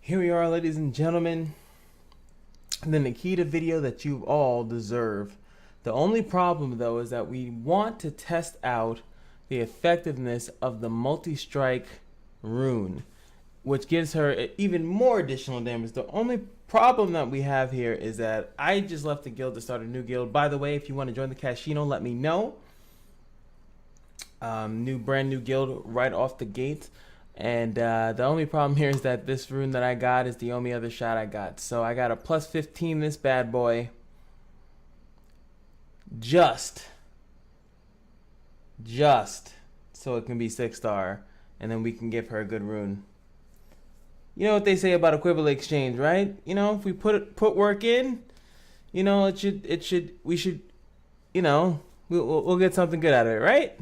Here we are, ladies and gentlemen, the NIKITA video that you all deserve. The only problem though is that we want to test out the effectiveness of the multi-strike rune, which gives her even more additional damage. The only problem that we have here is that I just left the guild to start a new guild. By the way, if you want to join the Kashino, let me know. Brand new guild right off the gate. And the only problem here is that this rune that I got is the only other shot I got. So I got a plus 15 this bad boy. Just so it can be 6-star. And then we can give her a good rune. You know what they say about equivalent exchange, right? You know, if we put work in, you know, we should, you know, we'll get something good out of it, right?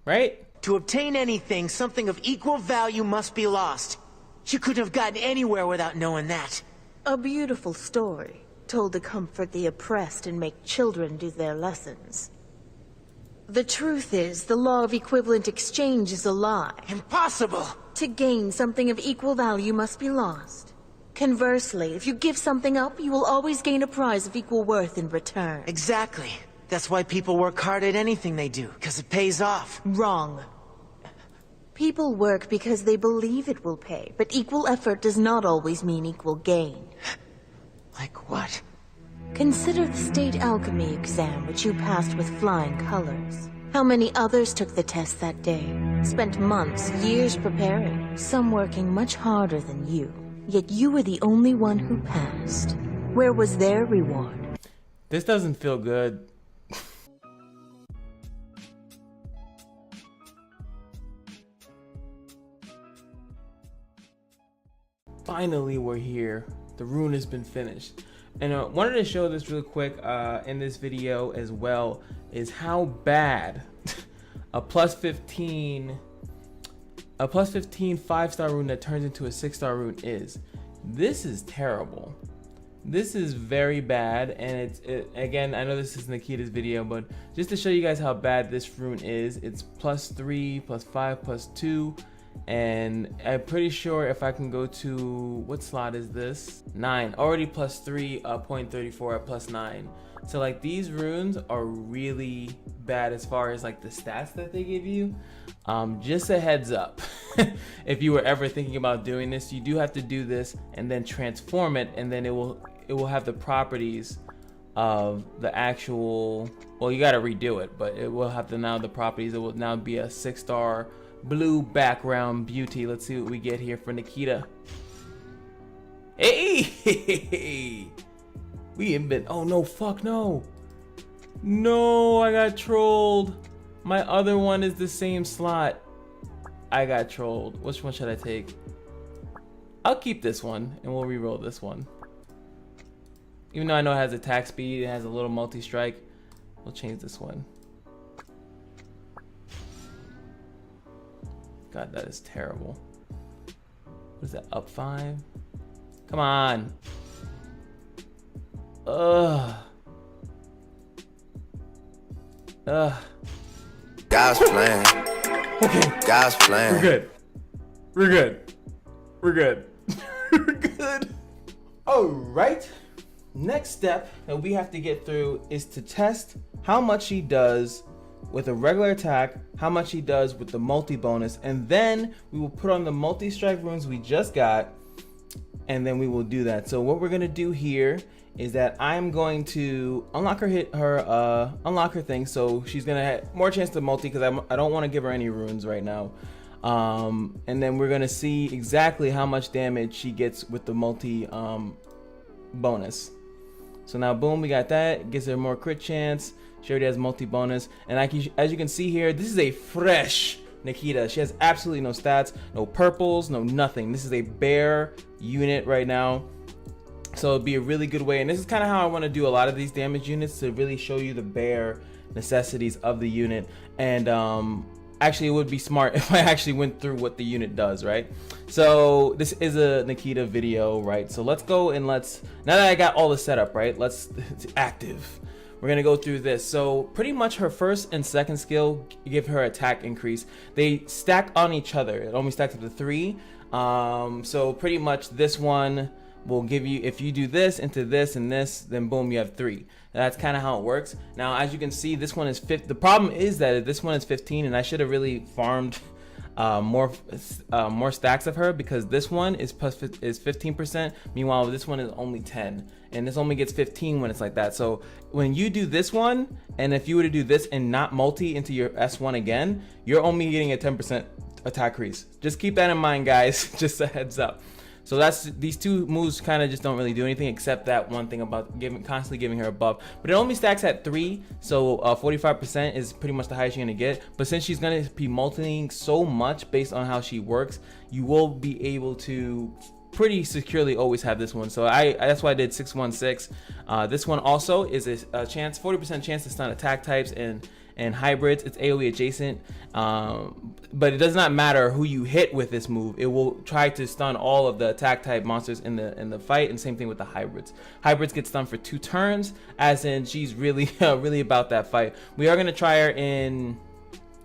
Right? To obtain anything, something of equal value must be lost. You couldn't have gotten anywhere without knowing that. A beautiful story, told to comfort the oppressed and make children do their lessons. The truth is, the law of equivalent exchange is a lie. Impossible! To gain something of equal value must be lost. Conversely, if you give something up, you will always gain a prize of equal worth in return. Exactly. That's why people work hard at anything they do, because it pays off. Wrong. People work because they believe it will pay, but equal effort does not always mean equal gain. Like what? Consider the state alchemy exam which you passed with flying colors. How many others took the test that day? Spent months, years preparing, some working much harder than you. Yet you were the only one who passed. Where was their reward? This doesn't feel good. Finally, we're here. The rune has been finished. And wanted to show this real quick in this video as well, is how bad a plus 15 5-star rune that turns into a 6-star rune is. This is terrible. This is very bad, and again, I know this is NIKITA's video, but just to show you guys how bad this rune is, it's plus 3, plus 5, plus 2. And I'm pretty sure if I can go to, what slot is this? 9, already plus 3, 0.34 at plus 9. So like these runes are really bad as far as like the stats that they give you. Just a heads up, if you were ever thinking about doing this, you do have to do this and then transform it, and then it will have the properties of the actual, well, you got to redo it, but it will have the properties. It will now be a 6-star blue background beauty. Let's see what we get here for NIKITA. Hey, we ain't been, oh no, fuck no. No, I got trolled. My other one is the same slot. I got trolled. Which one should I take? I'll keep this one and we'll re-roll this one. Even though I know it has attack speed, it has a little multi-strike, we'll change this one. God, that is terrible. What is that, up 5? Come on. Ugh. God's plan. Okay. God's plan. We're good. We're good. We're good. We're good. All right. Next step that we have to get through is to test how much she does with a regular attack, how much he does with the multi bonus, and then we will put on the multi-strike runes we just got, and then we will do that. So what we're gonna do here is that I'm going to unlock her thing, so she's gonna have more chance to multi, because I don't want to give her any runes right now. And then we're gonna see exactly how much damage she gets with the multi bonus. So now boom, we got that. It gives her more crit chance. She already has multi bonus, and as you can see here, this is a fresh NIKITA. She has absolutely no stats, no purples, no nothing. This is a bare unit right now, so it'd be a really good way. And this is kind of how I want to do a lot of these damage units, to really show you the bare necessities of the unit. And actually, it would be smart if I actually went through what the unit does, right? So this is a NIKITA video, right? So let's go and now that I got all the setup, right? It's active. We're gonna go through this. So pretty much her first and second skill give her attack increase. They stack on each other. It only stacks up to 3. So pretty much this one will give you, if you do this into this and this, then boom, you have 3. That's kind of how it works. Now, as you can see, this one is 50. The problem is that this one is 15, and I should have really farmed more stacks of her, because this one is 15%. Meanwhile, this one is only 10, and this only gets 15 when it's like that. So when you do this one, and if you were to do this and not multi into your S1 again, you're only getting a 10% attack increase. Just keep that in mind, guys. Just a heads up. So that's, these two moves kind of just don't really do anything except that one thing about constantly giving her a buff. But it only stacks at 3, so 45% is pretty much the highest you're gonna get. But since she's gonna be multiing so much based on how she works, you will be able to pretty securely always have this one. So that's why I did 616. This one also is a chance, 40% chance to stun attack types and hybrids. It's AoE adjacent, but it does not matter who you hit with this move. It will try to stun all of the attack type monsters in the fight, and same thing with the hybrids. Hybrids get stunned for 2 turns, as in she's really really about that fight. We are gonna try her in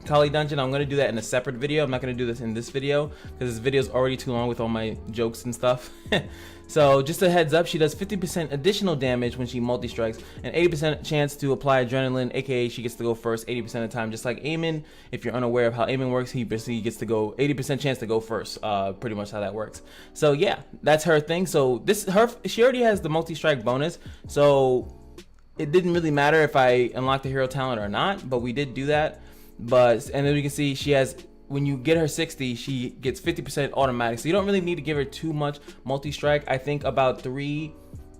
Kali Dungeon. I'm gonna do that in a separate video. I'm not gonna do this in this video because this video is already too long with all my jokes and stuff. So just a heads up, she does 50% additional damage when she multi-strikes, and 80% chance to apply adrenaline, aka she gets to go first 80% of the time. Just like Eamon, if you're unaware of how Eamon works, he basically gets to go 80% chance to go first. Pretty much how that works. So yeah, that's her thing. So she already has the multi-strike bonus, so it didn't really matter if I unlocked the hero talent or not, but we did do that. But, and then you can see she has, when you get her 60, she gets 50% automatic. So you don't really need to give her too much multi-strike. I think about 3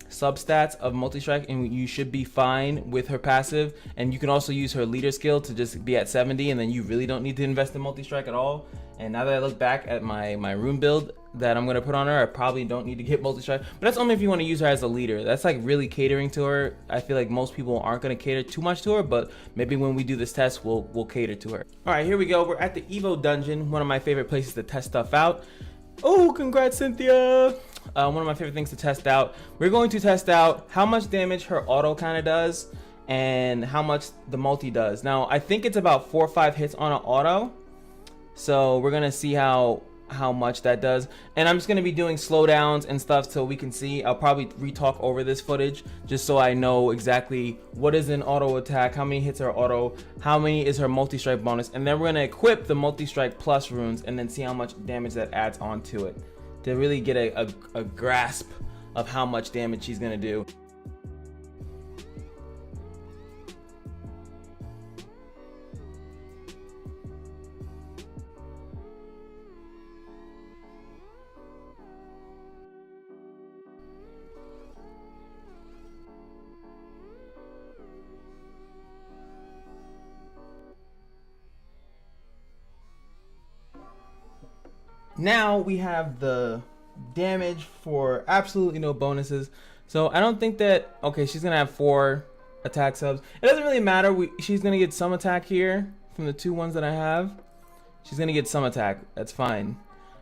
substats of multi-strike and you should be fine with her passive. And you can also use her leader skill to just be at 70, and then you really don't need to invest in multi-strike at all. And now that I look back at my rune build that I'm gonna put on her, I probably don't need to get multi-strike, but that's only if you want to use her as a leader. That's like really catering to her. I feel like most people aren't gonna cater too much to her, but maybe when we do this test, we'll cater to her. All right, here we go. We're at the Evo dungeon, one of my favorite places to test stuff out. Oh, congrats, Cynthia. One of my favorite things to test out. We're going to test out how much damage her auto kind of does and how much the multi does. Now, I think it's about 4 or 5 hits on an auto. So we're gonna see how much that does, and I'm just gonna be doing slowdowns and stuff so we can see. I'll probably re-talk over this footage just so I know exactly what is an auto attack, how many hits are auto, how many is her multi-strike bonus, and then we're gonna equip the multi-strike plus runes and then see how much damage that adds onto it to really get a grasp of how much damage she's gonna do. Now we have the damage for absolutely no bonuses. So I don't think that, okay, she's gonna have 4 attack subs. It doesn't really matter. She's gonna get some attack here from the 2 ones that I have. She's gonna get some attack. That's fine.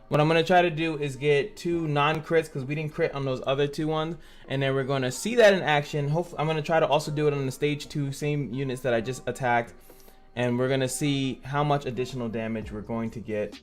What I'm gonna try to do is get 2 non-crits because we didn't crit on those other 2 ones, and then we're gonna see that in action. Hopefully, I'm gonna try to also do it on the stage 2 same units that I just attacked, and we're gonna see how much additional damage we're going to get.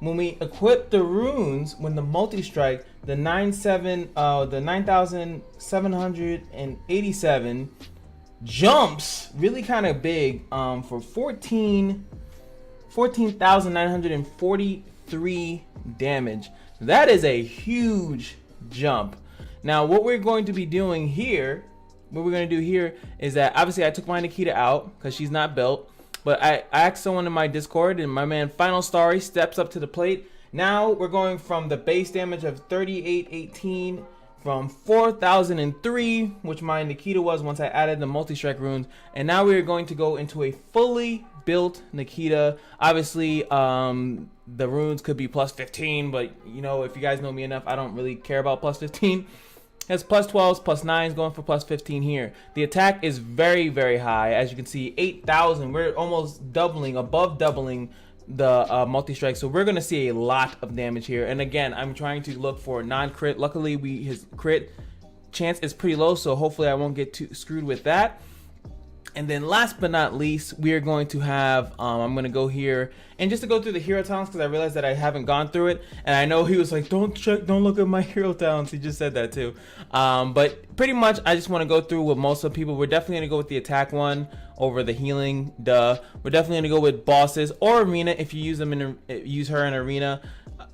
When we equip the runes, when the multi-strike, the 9,787 jumps really kind of big for 14,943 damage. That is a huge jump. Now what we're going to be doing here, is that obviously I took my Nikita out because she's not built. But I asked someone in my Discord, and my man Final Starry steps up to the plate. Now we're going from the base damage of 3818 from 4003, which my Nikita was once I added the multi-strike runes. And now we are going to go into a fully built Nikita. Obviously, the runes could be plus 15, but you know, if you guys know me enough, I don't really care about plus 15. Has plus 12s, plus 9s, going for plus 15 here. The attack is very, very high. As you can see, 8,000. We're almost doubling, above doubling the multi-strike. So we're going to see a lot of damage here. And again, I'm trying to look for non-crit. Luckily, his crit chance is pretty low, so hopefully I won't get too screwed with that. And then last but not least, we are going to have, I'm going to go here and just to go through the hero talents, because I realized that I haven't gone through it. And I know he was like, don't look at my hero talents. He just said that too. But pretty much, I just want to go through with most of the people. We're definitely going to go with the attack one over the healing. Duh. We're definitely going to go with bosses or arena. If you use them use her in arena,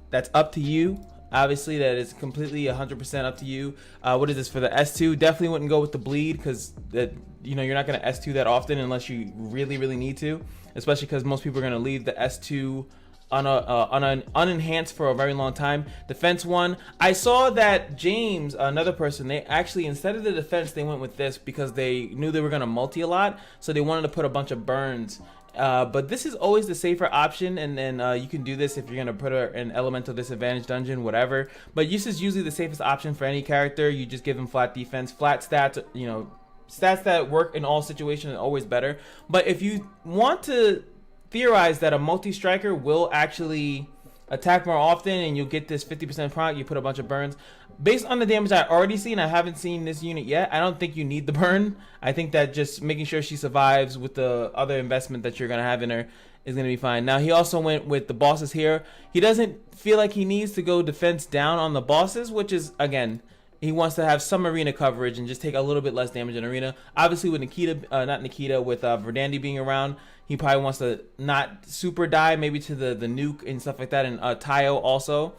that's up to you. Obviously, that is completely 100% up to you. What is this for the S2? Definitely wouldn't go with the bleed, because that, you know, you're not going to S2 that often unless you really need to. Especially because most people are going to leave the S2 unenhanced for a very long time. Defense one, I saw that James, another person, they actually, instead of the defense, they went with this because they knew they were going to multi a lot, so they wanted to put a bunch of burns. But this is always the safer option, and then you can do this if you're gonna put an elemental disadvantage dungeon, whatever. But this is usually the safest option for any character. You just give them flat defense, flat stats, you know, stats that work in all situations are always better. But if you want to theorize that a multi-striker will actually attack more often and you'll get this 50% proc, you put a bunch of burns. Based on the damage I already seen, I haven't seen this unit yet. I don't think you need the burn. I think that just making sure she survives with the other investment that you're going to have in her is going to be fine. Now, he also went with the bosses here. He doesn't feel like he needs to go defense down on the bosses, which is, again, he wants to have some arena coverage and just take a little bit less damage in arena. Obviously, with Nikita, with Verdandi being around, he probably wants to not super die, maybe to the nuke and stuff like that, and Tayo also.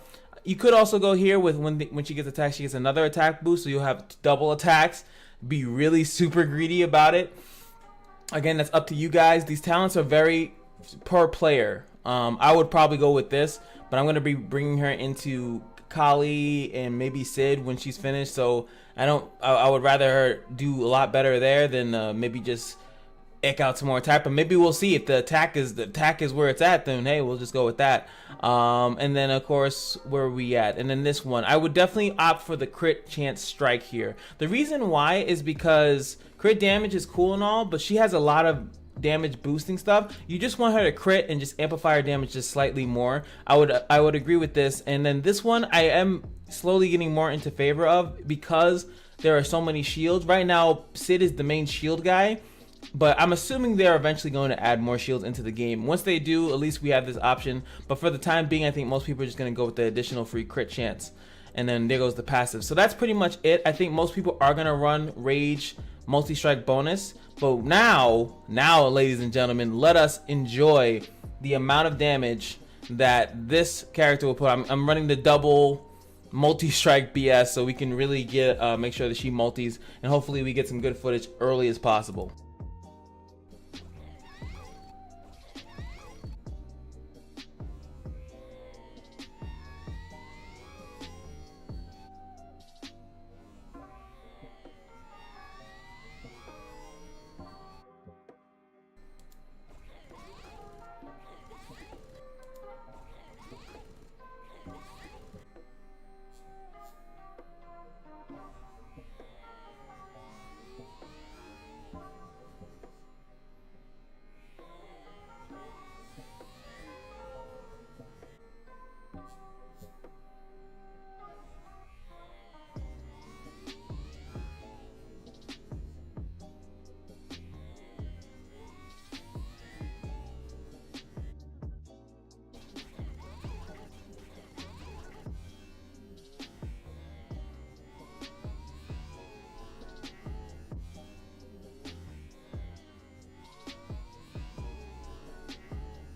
You could also go here with when she gets attacked, she gets another attack boost, so you'll have double attacks. Be really super greedy about it. Again, that's up to you guys. These talents are very per player. I would probably go with this, but I'm going to be bringing her into Kali and maybe Sid when she's finished, so I would rather her do a lot better there than maybe just ick out some more attack. But maybe we'll see if the attack is where it's at, then hey, we'll just go with that. And then of course, where are we at? And then this one, I would definitely opt for the crit chance strike here. The reason why is because crit damage is cool and all, but she has a lot of damage boosting stuff. You just want her to crit and just amplify her damage just slightly more. I would agree with this. And then this one I am slowly getting more into favor of because there are so many shields right now. Sid is the main shield guy, but I'm assuming they're eventually going to add more shields into the game. Once they do, at least we have this option. But for the time being, I think most people are just going to go with the additional free crit chance. And then there goes the passive. So that's pretty much it. I think most people are going to run Rage multi-strike bonus. But now, ladies and gentlemen, let us enjoy the amount of damage that this character will put. I'm running the double multi-strike BS so we can really get make sure that she multis, and hopefully we get some good footage early as possible.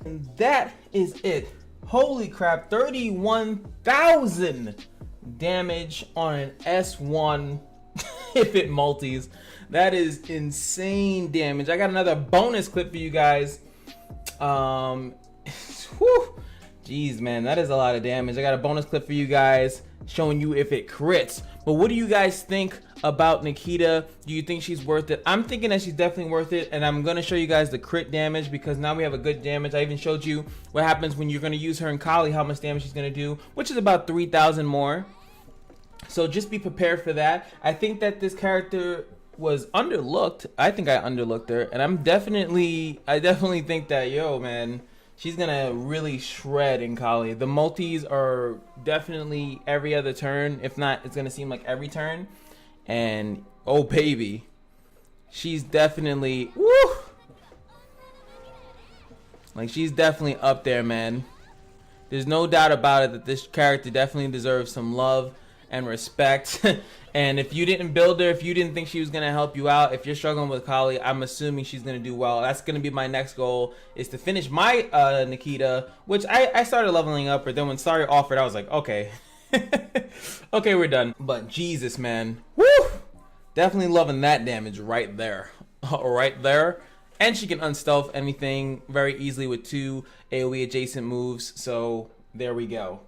And that is it. Holy crap, 31,000 damage on an S1 if it multis. That is insane damage. I got another bonus clip for you guys. Whew. Jeez, man, that is a lot of damage. I got a bonus clip for you guys. showing you if it crits. But what do you guys think about Nikita? Do you think she's worth it? I'm thinking that she's definitely worth it, and I'm gonna show you guys the crit damage because now we have a good damage. I even showed you what happens when you're gonna use her in Kali, how much damage she's gonna do, which is about 3,000 more. So just be prepared for that. I think that this character was underlooked. I think I underlooked her, and I definitely think that, yo man, she's gonna really shred in Kali. The multis are definitely every other turn. If not, it's gonna seem like every turn. And oh baby, she's definitely like she's definitely up there, man. There's no doubt about it that this character definitely deserves some love and respect. And if you didn't build her, if you didn't think she was gonna help you out, if you're struggling with Kali, I'm assuming she's gonna do well. That's gonna be my next goal, is to finish my Nikita, which I started leveling up, but then when Sari offered, I was like, okay. Okay, we're done. But Jesus, man, woo! Definitely loving that damage right there. Right there. And she can unstealth anything very easily with 2 AoE adjacent moves, so there we go.